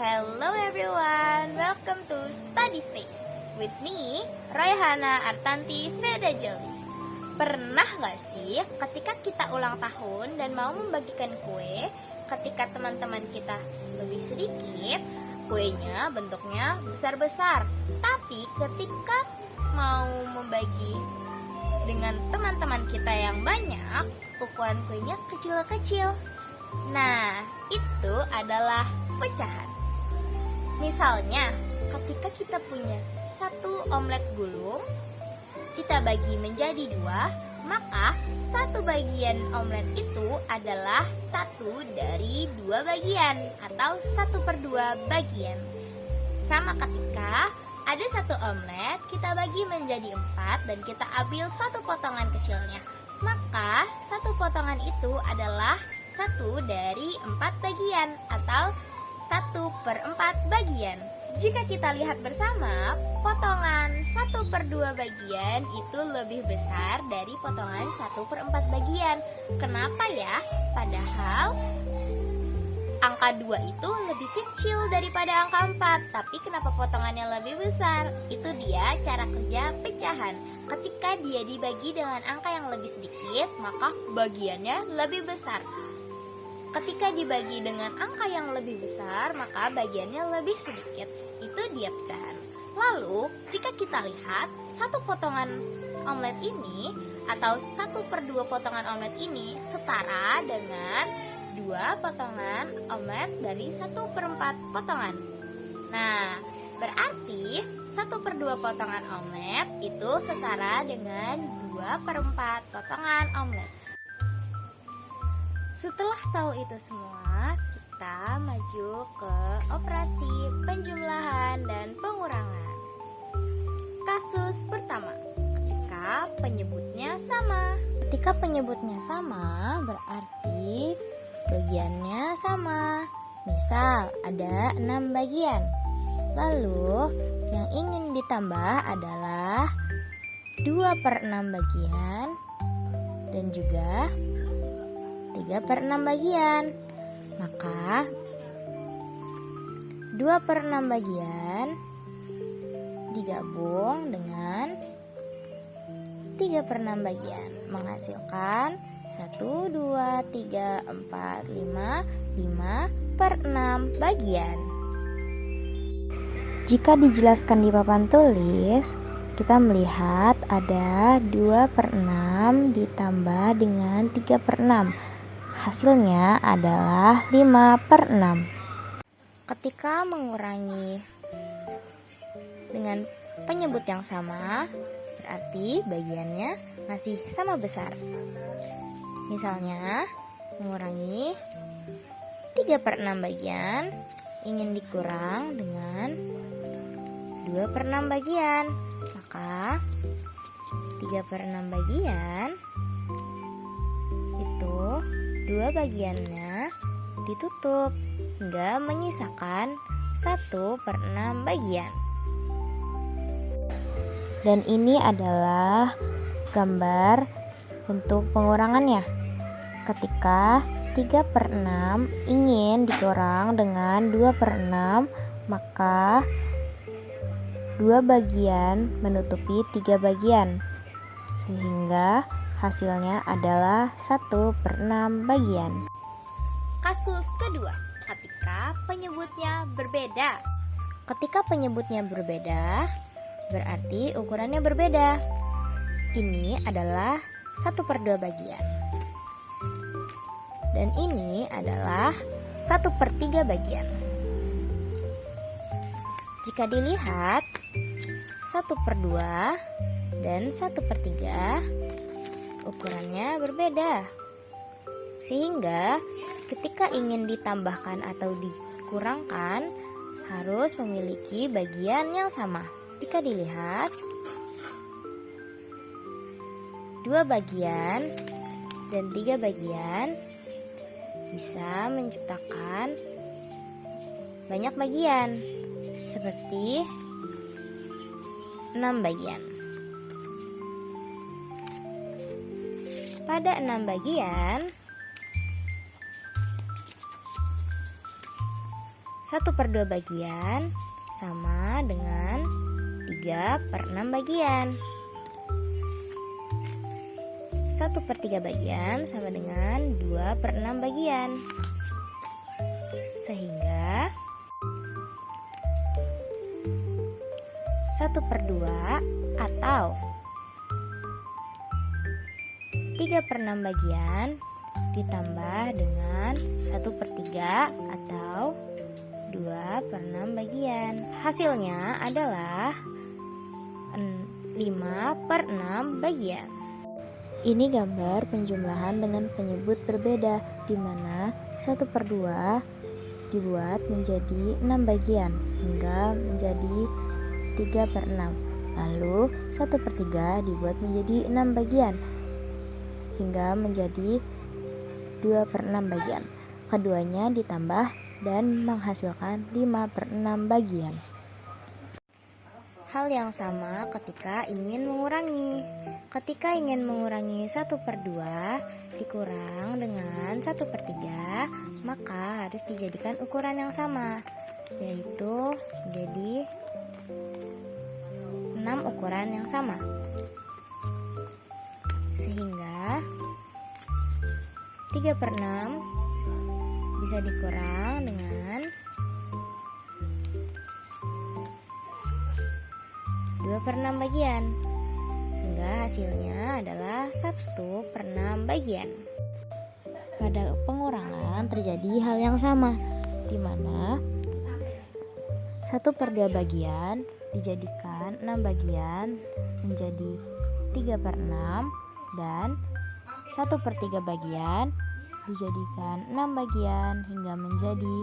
Hello everyone, welcome to Study Space with me, Raihana Artanti Vedajeli. Pernah gak sih ketika kita ulang tahun dan mau membagikan kue, ketika teman-teman kita lebih sedikit, kuenya bentuknya besar-besar. Tapi ketika mau membagi dengan teman-teman kita yang banyak, ukuran kuenya kecil-kecil. Nah, itu adalah pecahan. Misalnya, ketika kita punya satu omelet gulung, kita bagi menjadi dua, maka satu bagian omelet itu adalah satu dari dua bagian atau 1/2 bagian. Sama ketika ada satu omelet, kita bagi menjadi 4 dan kita ambil satu potongan kecilnya. Maka satu potongan itu adalah 1 dari 4 bagian atau 1/4 bagian. Jika kita lihat bersama, potongan 1/2 bagian itu lebih besar dari potongan 1/4 bagian. Kenapa ya? Padahal angka 2 itu lebih kecil daripada angka 4. Tapi kenapa potongannya lebih besar? Itu dia cara kerja pecahan. Ketika dia dibagi dengan angka yang lebih sedikit, maka bagiannya lebih besar. Ketika dibagi dengan angka yang lebih besar, maka bagiannya lebih sedikit. Itu dia pecahan. Lalu, jika kita lihat satu potongan omelet ini atau 1/2 potongan omelet ini setara dengan 2 potongan omelet dari 1/4 potongan. Nah, berarti 1/2 potongan omelet itu setara dengan 2/4 potongan omelet. Setelah tahu itu semua, kita maju ke operasi penjumlahan dan pengurangan. Kasus pertama, ketika penyebutnya sama. Ketika penyebutnya sama, berarti bagiannya sama. Misal, ada 6 bagian. Lalu, yang ingin ditambah adalah 2/6 bagian dan juga 3/6 bagian. Maka 2/6 bagian digabung dengan 3/6 bagian menghasilkan 1, 2, 3, 4, 5 5/6 bagian. Jika dijelaskan di papan tulis, kita melihat ada 2/6 ditambah dengan 3/6. Hasilnya adalah 5/6. Ketika mengurangi dengan penyebut yang sama, berarti bagiannya masih sama besar. Misalnya, mengurangi 3/6 bagian ingin dikurang dengan 2/6 bagian. Maka 3/6 bagian itu 2 bagiannya ditutup hingga menyisakan 1/6 bagian. Dan ini adalah gambar untuk pengurangannya. Ketika 3/6 ingin dikurang dengan 2/6, maka 2 bagian menutupi 3 bagian, sehingga hasilnya adalah 1/6 bagian. Kasus kedua, ketika penyebutnya berbeda. Ketika penyebutnya berbeda, berarti ukurannya berbeda. Ini adalah 1/2 bagian. Dan ini adalah 1/3 bagian. Jika dilihat 1/2 dan 1/3, ukurannya berbeda. Sehingga ketika ingin ditambahkan atau dikurangkan, harus memiliki bagian yang sama. Jika dilihat 2 bagian dan 3 bagian bisa menciptakan banyak bagian, seperti 6 bagian. Pada 6 bagian, 1/2 bagian sama dengan 3/6 bagian. 1/3 bagian sama dengan 2/6 bagian. Sehingga 1/2 atau 3/6 bagian ditambah dengan 1/3 atau 2/6 bagian. Hasilnya adalah 5/6 bagian. Ini gambar penjumlahan dengan penyebut berbeda, di mana 1/2 dibuat menjadi 6 bagian hingga menjadi 3/6. Lalu 1/3 dibuat menjadi 6 bagian hingga menjadi 2/6 bagian. Keduanya ditambah dan menghasilkan 5/6 bagian. Hal yang sama ketika ingin mengurangi. Ketika ingin mengurangi 1/2 dikurang dengan 1/3, maka harus dijadikan ukuran yang sama, yaitu menjadi 6 ukuran yang sama. Sehingga 3/6 bisa dikurang dengan 2/6 bagian, hingga hasilnya adalah 1/6 bagian. Pada pengurangan terjadi hal yang sama, di mana 1/2 bagian dijadikan 6 bagian menjadi 3/6 dan 1/3 bagian dijadikan 6 bagian hingga menjadi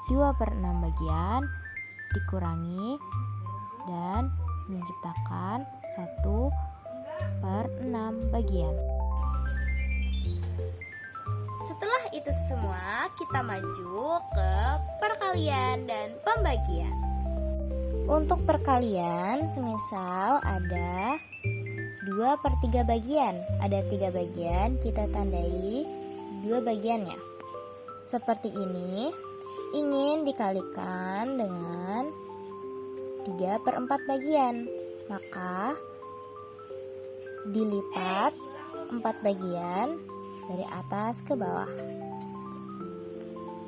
2/6 bagian, dikurangi dan menciptakan 1/6 bagian. Setelah itu semua, kita maju ke perkalian dan pembagian. Untuk perkalian, semisal ada 2/3 bagian, ada 3 bagian, kita tandai 2 bagiannya. Seperti ini, ingin dikalikan dengan 3/4 bagian, maka dilipat 4 bagian dari atas ke bawah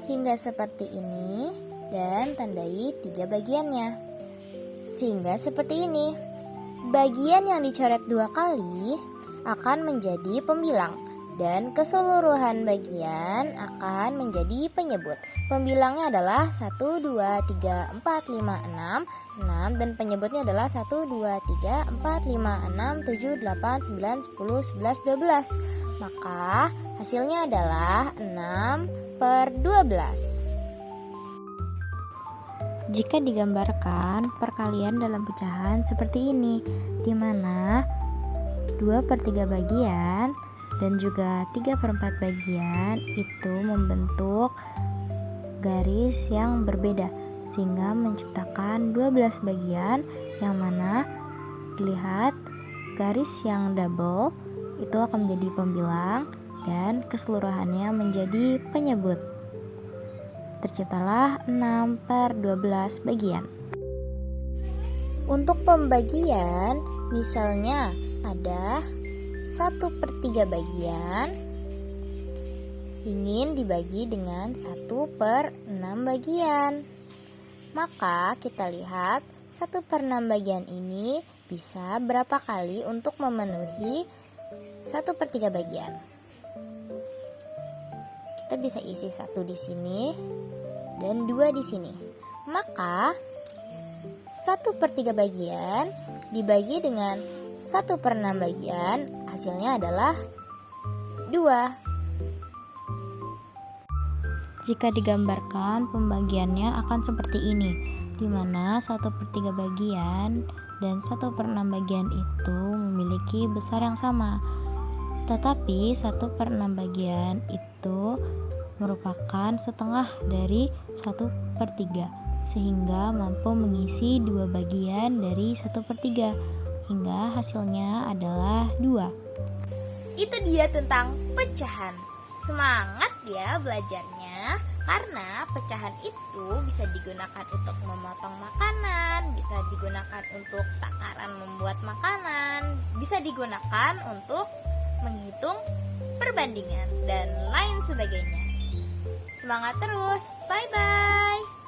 hingga seperti ini, dan tandai 3 bagiannya. Sehingga seperti ini, bagian yang dicoret 2 kali akan menjadi pembilang dan keseluruhan bagian akan menjadi penyebut. Pembilangnya adalah 1, 2, 3, 4, 5, 6 dan penyebutnya adalah 1, 2, 3, 4, 5, 6, 7, 8, 9, 10, 11, 12. Maka hasilnya adalah 6/12. Jika digambarkan perkalian dalam pecahan seperti ini, di mana 2/3 bagian dan juga 3/4 bagian itu membentuk garis yang berbeda, sehingga menciptakan 12 bagian, yang mana dilihat garis yang double itu akan menjadi pembilang dan keseluruhannya menjadi penyebut. Terciptalah 6/12 bagian. Untuk pembagian, misalnya ada 1/3 bagian ingin dibagi dengan 1/6 bagian. Maka kita lihat 1/6 bagian ini bisa berapa kali untuk memenuhi 1/3 bagian. Kita bisa isi 1 di sini dan 2 di sini. Maka 1/3 bagian dibagi dengan 1/6 bagian, hasilnya adalah 2. Jika digambarkan, pembagiannya akan seperti ini, di mana 1/3 bagian dan 1/6 bagian itu memiliki besar yang sama. Tetapi 1/6 bagian itu merupakan setengah dari 1/3, sehingga mampu mengisi 2 bagian dari 1/3, hingga hasilnya adalah 2. Itu dia tentang pecahan. Semangat ya belajarnya. Karena pecahan itu bisa digunakan untuk memotong makanan, bisa digunakan untuk takaran membuat makanan, bisa digunakan untuk menghitung perbandingan, dan lain sebagainya. Semangat terus, bye-bye!